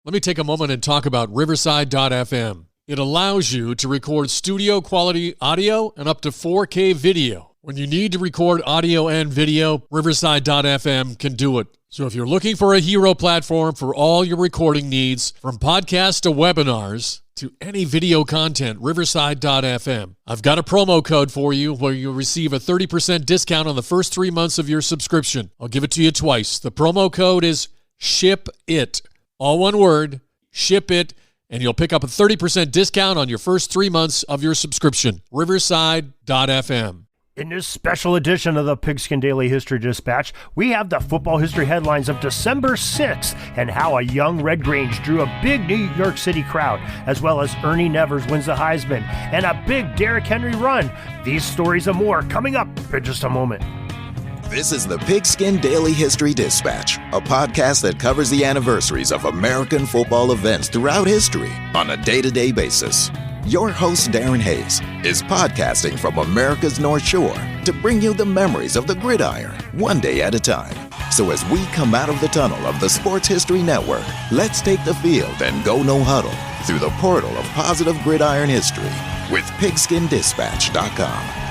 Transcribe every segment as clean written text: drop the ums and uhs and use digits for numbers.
Let me take a moment and talk about Riverside.fm. It allows you to record studio quality audio and up to 4K video. When you need to record audio and video, Riverside.fm can do it. So if you're looking for a hero platform for all your recording needs, from podcasts to webinars to any video content, Riverside.fm. I've got a promo code for you where you'll receive a 30% discount on the first 3 months of your subscription. I'll give it to you twice. The promo code is SHIPIT. All one word, SHIPIT, and you'll pick up a 30% discount on your first 3 months of your subscription. Riverside.fm. In this special edition of the Pigskin Daily History Dispatch, we have the football history headlines of December 6th and how a young Red Grange drew a big New York City crowd, as well as Ernie Davis wins the Heisman and a big Derrick Henry run. These stories and more coming up in just a moment. This is the Pigskin Daily History Dispatch, a podcast that covers the anniversaries of American football events throughout history on a day-to-day basis. Your host, Darren Hayes, is podcasting from America's North Shore to bring you the memories of the gridiron, one day at a time. So as we come out of the tunnel of the Sports History Network, let's take the field and go no huddle through the portal of positive gridiron history with pigskindispatch.com.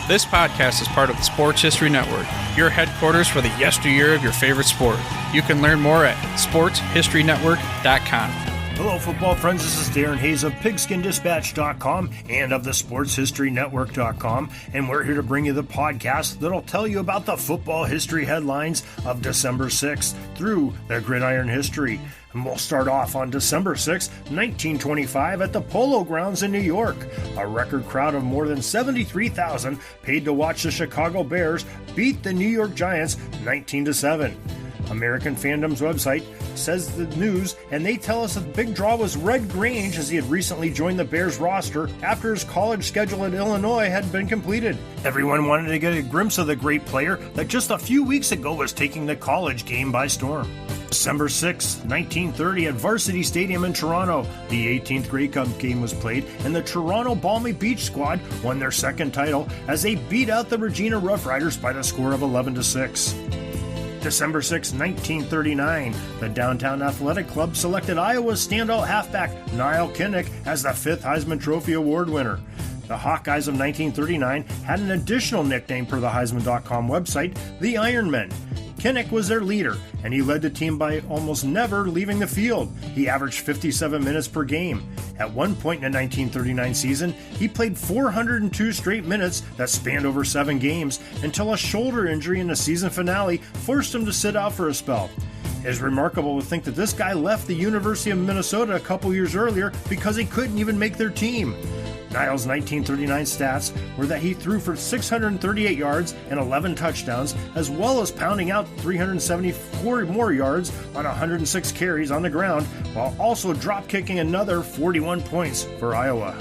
This podcast is part of the Sports History Network, your headquarters for the yesteryear of your favorite sport. You can learn more at sportshistorynetwork.com. Hello, football friends. This is Darren Hayes of PigskinDispatch.com and of the SportsHistoryNetwork.com, and we're here to bring you the podcast that'll tell you about the football history headlines of December 6th through their gridiron history. And we'll start off on December 6, 1925 at the Polo Grounds in New York. A record crowd of more than 73,000 paid to watch the Chicago Bears beat the New York Giants 19-7. American Fandom's website says the news, and they tell us that the big draw was Red Grange, as he had recently joined the Bears roster after his college schedule at Illinois had been completed. Everyone wanted to get a glimpse of the great player that just a few weeks ago was taking the college game by storm. December 6, 1930 at Varsity Stadium in Toronto, the 18th Grey Cup game was played, and the Toronto Balmy Beach squad won their second title as they beat out the Regina Rough Riders by the score of 11-6. December 6, 1939, the Downtown Athletic Club selected Iowa's standout halfback Niall Kinnick as the 5th Heisman Trophy Award winner. The Hawkeyes of 1939 had an additional nickname per the Heisman.com website, the Ironmen. Kinnick was their leader, and he led the team by almost never leaving the field. He averaged 57 minutes per game. At one point in the 1939 season, he played 402 straight minutes that spanned over 7 games until a shoulder injury in the season finale forced him to sit out for a spell. It is remarkable to think that this guy left the University of Minnesota a couple years earlier because he couldn't even make their team. Niall's 1939 stats were that he threw for 638 yards and 11 touchdowns, as well as pounding out 374 more yards on 106 carries on the ground, while also drop-kicking another 41 points for Iowa.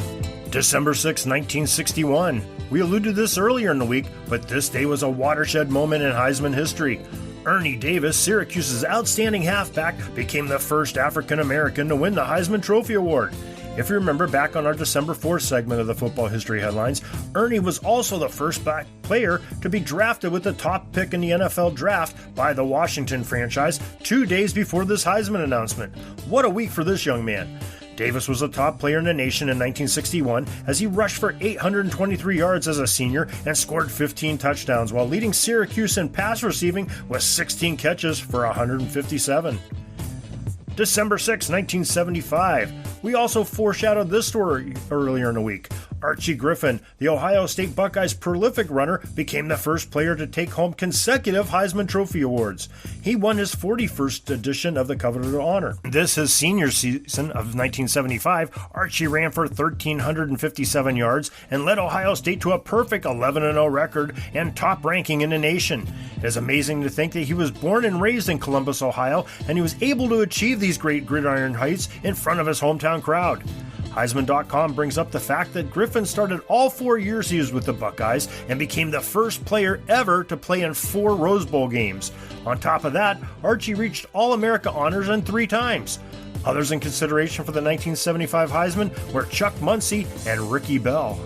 December 6, 1961. We alluded to this earlier in the week, but this day was a watershed moment in Heisman history. Ernie Davis, Syracuse's outstanding halfback, became the first African-American to win the Heisman Trophy Award. If you remember back on our December 4th segment of the Football History Headlines, Ernie was also the first black player to be drafted with the top pick in the NFL draft by the Washington franchise 2 days before this Heisman announcement. What a week for this young man. Davis was a top player in the nation in 1961 as he rushed for 823 yards as a senior and scored 15 touchdowns while leading Syracuse in pass receiving with 16 catches for 157. December 6, 1975. We also foreshadowed this story earlier in the week. Archie Griffin, the Ohio State Buckeyes' prolific runner, became the first player to take home consecutive Heisman Trophy awards. He won his 41st edition of the coveted honor. This his senior season of 1975, Archie ran for 1,357 yards and led Ohio State to a perfect 11-0 record and top ranking in the nation. It is amazing to think that he was born and raised in Columbus, Ohio, and he was able to achieve these great gridiron heights in front of his hometown crowd. Heisman.com brings up the fact that Griffin started all 4 years he was with the Buckeyes and became the first player ever to play in 4 Rose Bowl games. On top of that, Archie reached All-America honors 3 times. Others in consideration for the 1975 Heisman were Chuck Muncie and Ricky Bell.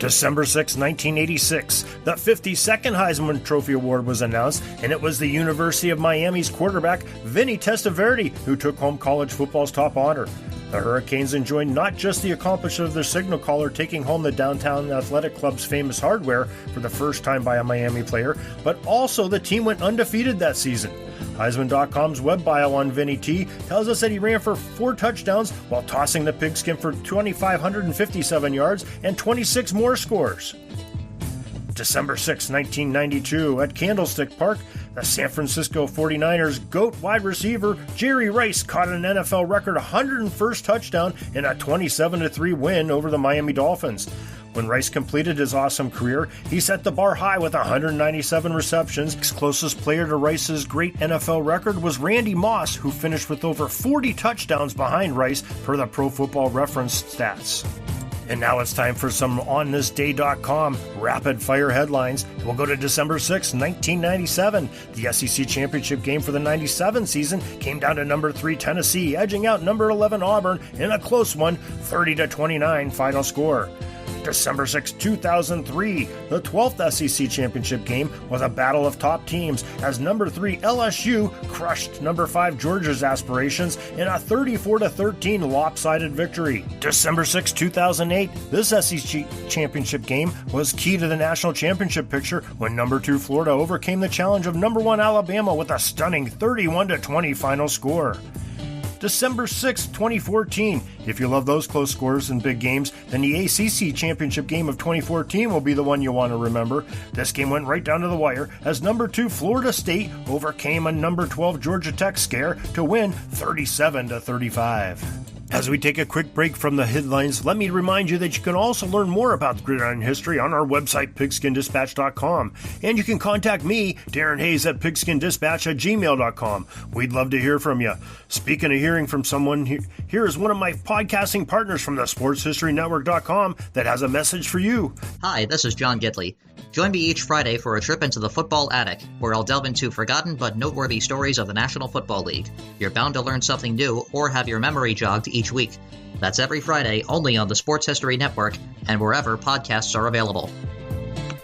December 6, 1986, the 52nd Heisman Trophy Award was announced, and it was the University of Miami's quarterback, Vinny Testaverde, who took home college football's top honor. The Hurricanes enjoyed not just the accomplishment of their signal caller taking home the Downtown Athletic Club's famous hardware for the first time by a Miami player, but also the team went undefeated that season. Heisman.com's web bio on Vinny T tells us that he ran for 4 touchdowns while tossing the Pigskin for 2,557 yards and 26 more scores. December 6, 1992, at Candlestick Park, the San Francisco 49ers GOAT wide receiver Jerry Rice caught an NFL record 101st touchdown in a 27-3 win over the Miami Dolphins. When Rice completed his awesome career, he set the bar high with 197 receptions. His closest player to Rice's great NFL record was Randy Moss, who finished with over 40 touchdowns behind Rice per the Pro Football Reference stats. And now it's time for some OnThisDay.com rapid-fire headlines. We'll go to December 6, 1997. The SEC Championship game for the 97 season came down to number 3 Tennessee, edging out number 11 Auburn in a close one, 30-29 final score. December 6, 2003, the 12th SEC Championship game was a battle of top teams as number 3 LSU crushed number 5 Georgia's aspirations in a 34-13 lopsided victory. December 6, 2008, this SEC Championship game was key to the national championship picture when number 2 Florida overcame the challenge of number 1 Alabama with a stunning 31-20 final score. December 6, 2014. If you love those close scores and big games, then the ACC Championship game of 2014 will be the one you want to remember. This game went right down to the wire as number 2 Florida State overcame a number 12 Georgia Tech scare to win 37-35. As we take a quick break from the headlines, let me remind you that you can also learn more about gridiron history on our website, pigskinddispatch.com. And you can contact me, Darren Hayes, at pigskinddispatch@gmail.com. We'd love to hear from you. Speaking of hearing from someone, here is one of my podcasting partners from the sportshistorynetwork.com that has a message for you. Hi, this is John Gidley. Join me each Friday for a trip into the football attic, where I'll delve into forgotten but noteworthy stories of the National Football League. You're bound to learn something new or have your memory jogged each week. That's every Friday only on the Sports History Network and wherever podcasts are available.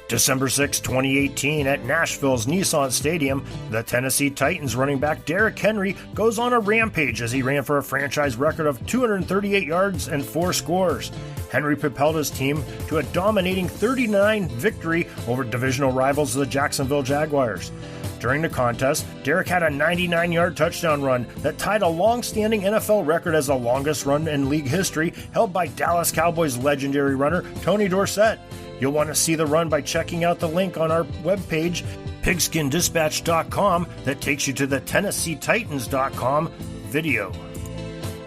December 6, 2018, at Nashville's Nissan Stadium, the Tennessee Titans running back Derrick Henry goes on a rampage as he ran for a franchise record of 238 yards and 4 scores. Henry propelled his team to a dominating 39 victory over divisional rivals the Jacksonville Jaguars. During the contest, Derrick had a 99-yard touchdown run that tied a long-standing NFL record as the longest run in league history, held by Dallas Cowboys legendary runner Tony Dorsett. You'll want to see the run by checking out the link on our webpage, pigskinddispatch.com, that takes you to the TennesseeTitans.com video.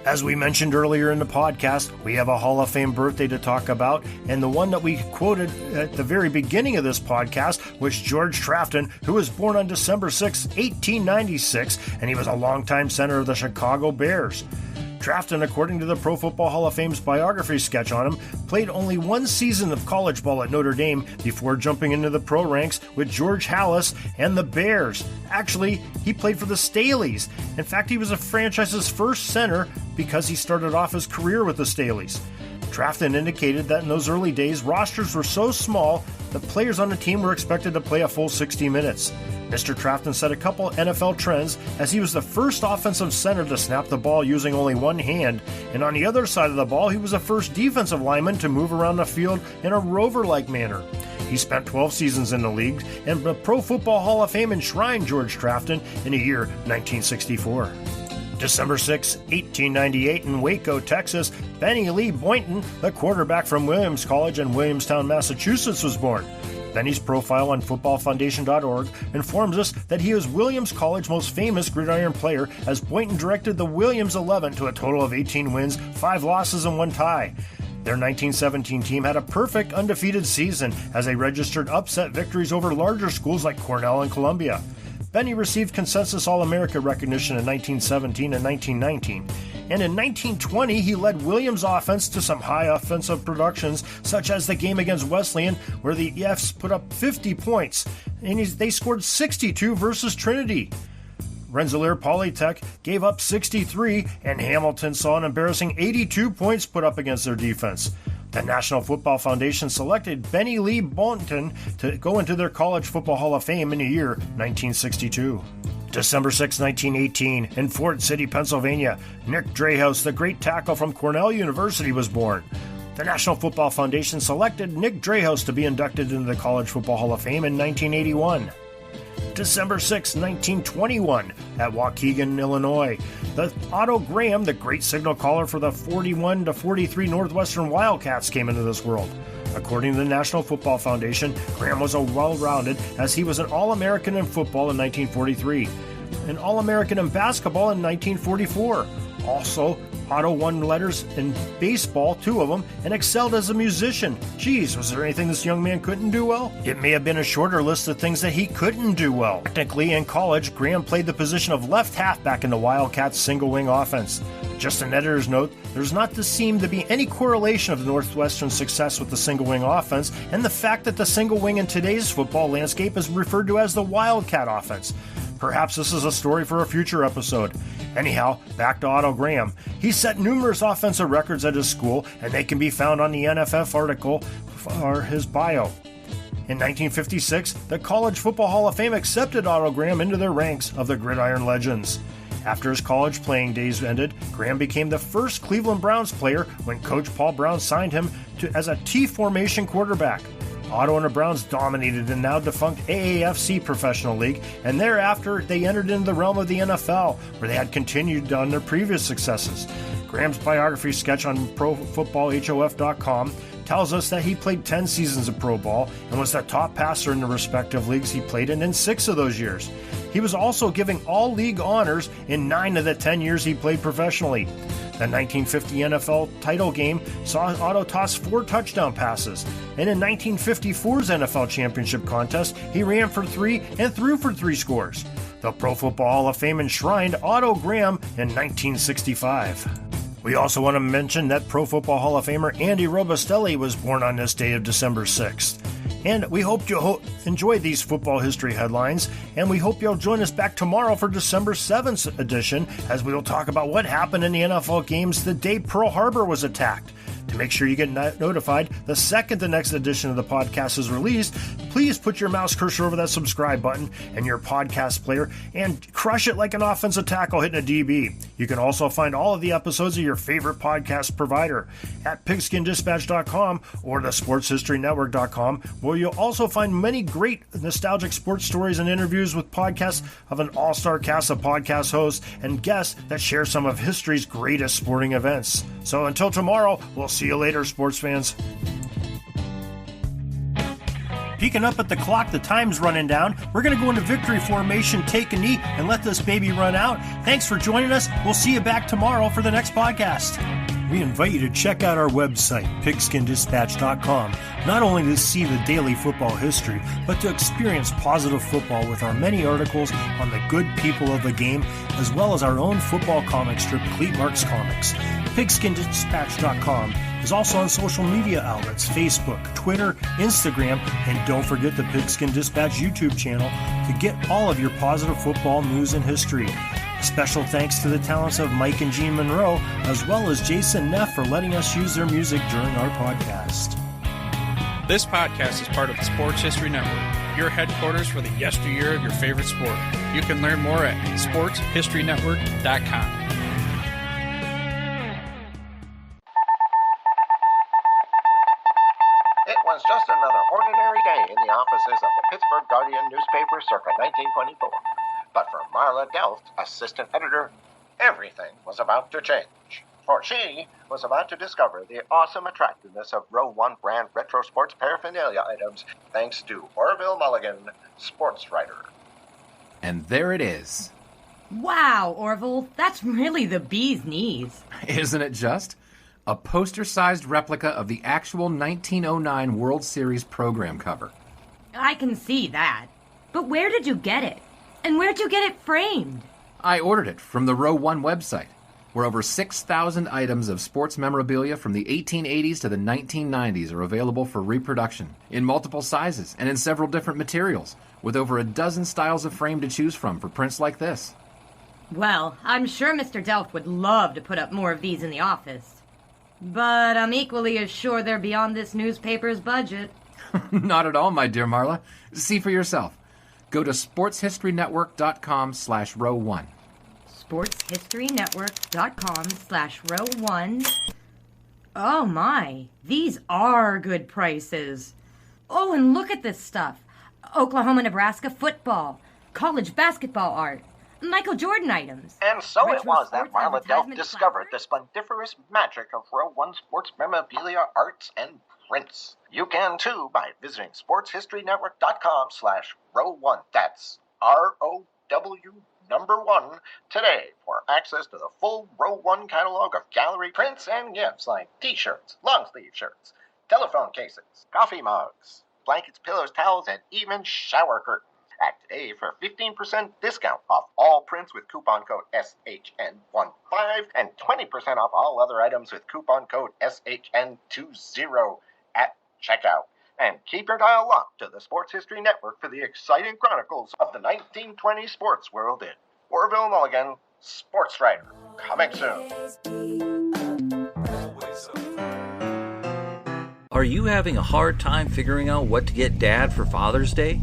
As we mentioned earlier in the podcast, we have a Hall of Fame birthday to talk about, and the one that we quoted at the very beginning of this podcast was George Trafton, who was born on December 6, 1896, and he was a longtime center of the Chicago Bears. Trafton, according to the Pro Football Hall of Fame's biography sketch on him, played only 1 season of college ball at Notre Dame before jumping into the pro ranks with George Halas and the Bears. Actually, he played for the Staleys. In fact, he was the franchise's first center because he started off his career with the Staleys. Trafton indicated that in those early days, rosters were so small that players on the team were expected to play a full 60 minutes. Mr. Trafton set a couple NFL trends as he was the first offensive center to snap the ball using only one hand, and on the other side of the ball, he was the first defensive lineman to move around the field in a rover-like manner. He spent 12 seasons in the league, and the Pro Football Hall of Fame enshrined George Trafton in the year 1964. December 6, 1898, in Waco, Texas, Benny Lee Boynton, the quarterback from Williams College in Williamstown, Massachusetts, was born. Benny's profile on footballfoundation.org informs us that he is Williams College's most famous gridiron player, as Boynton directed the Williams 11 to a total of 18 wins, 5 losses, and 1 tie. Their 1917 team had a perfect undefeated season as they registered upset victories over larger schools like Cornell and Columbia. Benny received consensus All-America recognition in 1917 and 1919. And in 1920, he led Williams' offense to some high offensive productions, such as the game against Wesleyan, where the Fs put up 50 points, and they scored 62 versus Trinity. Rensselaer Polytech gave up 63, and Hamilton saw an embarrassing 82 points put up against their defense. The National Football Foundation selected Benny Lee Boynton to go into their College Football Hall of Fame in the year 1962. December 6, 1918, in Fort City, Pennsylvania, Nick Dreyhouse, the great tackle from Cornell University, was born. The National Football Foundation selected Nick Dreyhouse to be inducted into the College Football Hall of Fame in 1981. December 6, 1921, at Waukegan, Illinois, the Otto Graham, the great signal caller for the 41-43 Northwestern Wildcats, came into this world. According to the National Football Foundation, Graham was a well-rounded, as he was an All-American in football in 1943, an All-American in basketball in 1944. Also, Otto won letters in baseball, 2 of them, and excelled as a musician. Geez, was there anything this young man couldn't do well? It may have been a shorter list of things that he couldn't do well. Technically, in college, Graham played the position of left halfback in the Wildcats' single-wing offense. Just an editor's note, there's not to seem to be any correlation of Northwestern's success with the single-wing offense and the fact that the single wing in today's football landscape is referred to as the Wildcat offense. Perhaps this is a story for a future episode. Anyhow, back to Otto Graham. He set numerous offensive records at his school, and they can be found on the NFF article for his bio. In 1956, the College Football Hall of Fame accepted Otto Graham into their ranks of the Gridiron Legends. After his college playing days ended, Graham became the first Cleveland Browns player when Coach Paul Brown signed him as a T-formation quarterback. Otto and the Browns dominated the now defunct AAFC Professional League, and thereafter they entered into the realm of the NFL, where they had continued on their previous successes. Graham's biography sketch on ProFootballHof.com tells us that he played 10 seasons of pro ball and was the top passer in the respective leagues he played in 6 of those years. He was also giving all league honors in 9 of the 10 years he played professionally. The 1950 NFL title game saw Otto toss 4 touchdown passes, and in 1954's NFL championship contest, he ran for 3 and threw for 3 scores. The Pro Football Hall of Fame enshrined Otto Graham in 1965. We also want to mention that Pro Football Hall of Famer Andy Robustelli was born on this day of December 6th. And we hope you enjoyed these football history headlines, and we hope you'll join us back tomorrow for December 7th edition, as we will talk about what happened in the NFL games the day Pearl Harbor was attacked. To make sure you get notified the second the next edition of the podcast is released, please put your mouse cursor over that subscribe button in your podcast player and crush it like an offensive tackle hitting a DB. You can also find all of the episodes of your favorite podcast provider at PigskinDispatch.com or the SportsHistoryNetwork.com, where you'll also find many great nostalgic sports stories and interviews with podcasts of an all-star cast of podcast hosts and guests that share some of history's greatest sporting events. So until tomorrow, we'll see you later, sports fans. Peeking up at the clock, the time's running down. We're going to go into victory formation, take a knee, and let this baby run out. Thanks for joining us. We'll see you back tomorrow for the next podcast. We invite you to check out our website, PigskinDispatch.com, not only to see the daily football history, but to experience positive football with our many articles on the good people of the game, as well as our own football comic strip, Cleat Marks Comics. PigskinDispatch.com is also on social media outlets, Facebook, Twitter, Instagram, and don't forget the Pigskin Dispatch YouTube channel to get all of your positive football news and history. Special thanks to the talents of Mike and Gene Monroe, as well as Jason Neff for letting us use their music during our podcast. This podcast is part of the Sports History Network, your headquarters for the yesteryear of your favorite sport. You can learn more at sportshistorynetwork.com. It was just another ordinary day in the offices of the Pittsburgh Guardian newspaper circa 1924. But for Marla Delft, assistant editor, everything was about to change. For she was about to discover the awesome attractiveness of Row 1 brand retro sports paraphernalia items thanks to Orville Mulligan, sports writer. And there it is. Wow, Orville, that's really the bee's knees. Isn't it just? A poster-sized replica of the actual 1909 World Series program cover. I can see that. But where did you get it? And where'd you get it framed? I ordered it from the Row 1 website, where over 6,000 items of sports memorabilia from the 1880s to the 1990s are available for reproduction, in multiple sizes and in several different materials, with over a dozen styles of frame to choose from for prints like this. Well, I'm sure Mr. Delft would love to put up more of these in the office. But I'm equally as sure they're beyond this newspaper's budget. Not at all, my dear Marla. See for yourself. Go to sportshistorynetwork.com/row1. sportshistorynetwork.com/row1. Oh my, these are good prices. Oh, and look at this stuff. Oklahoma-Nebraska football, college basketball art, Michael Jordan items. And so retro it was that sports Marla Delft advertisement discovered the placards. splendiferous magic of Row 1 sports memorabilia, arts, and prints. You can too by visiting sportshistorynetwork.com/row1. That's ROW1 today for access to the full Row 1 catalog of gallery prints and gifts like t-shirts, long-sleeve shirts, telephone cases, coffee mugs, blankets, pillows, towels, and even shower curtains. Act today for 15% discount off all prints with coupon code SHN15 and 20% off all other items with coupon code SHN20 at checkout. And keep your dial locked to the Sports History Network for the exciting chronicles of the 1920 sports world in Orville Mulligan, sports writer. Coming soon. Are you having a hard time figuring out what to get Dad for Father's Day?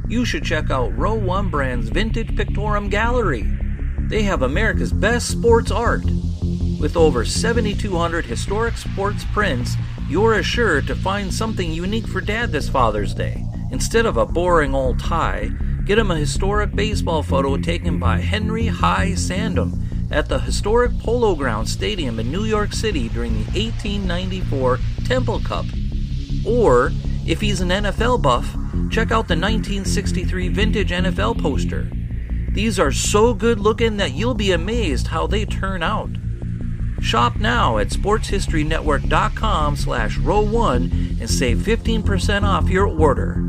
You should check out Row 1 Brand's Vintage Pictorum Gallery. They have America's best sports art. With over 7,200 historic sports prints, you're assured to find something unique for Dad this Father's Day. Instead of a boring old tie, get him a historic baseball photo taken by Henry High Sandom at the historic Polo Grounds Stadium in New York City during the 1894 Temple Cup. Or, if he's an NFL buff, check out the 1963 vintage NFL poster. These are so good looking that you'll be amazed how they turn out. Shop now at sportshistorynetwork.com/row1 and save 15% off your order.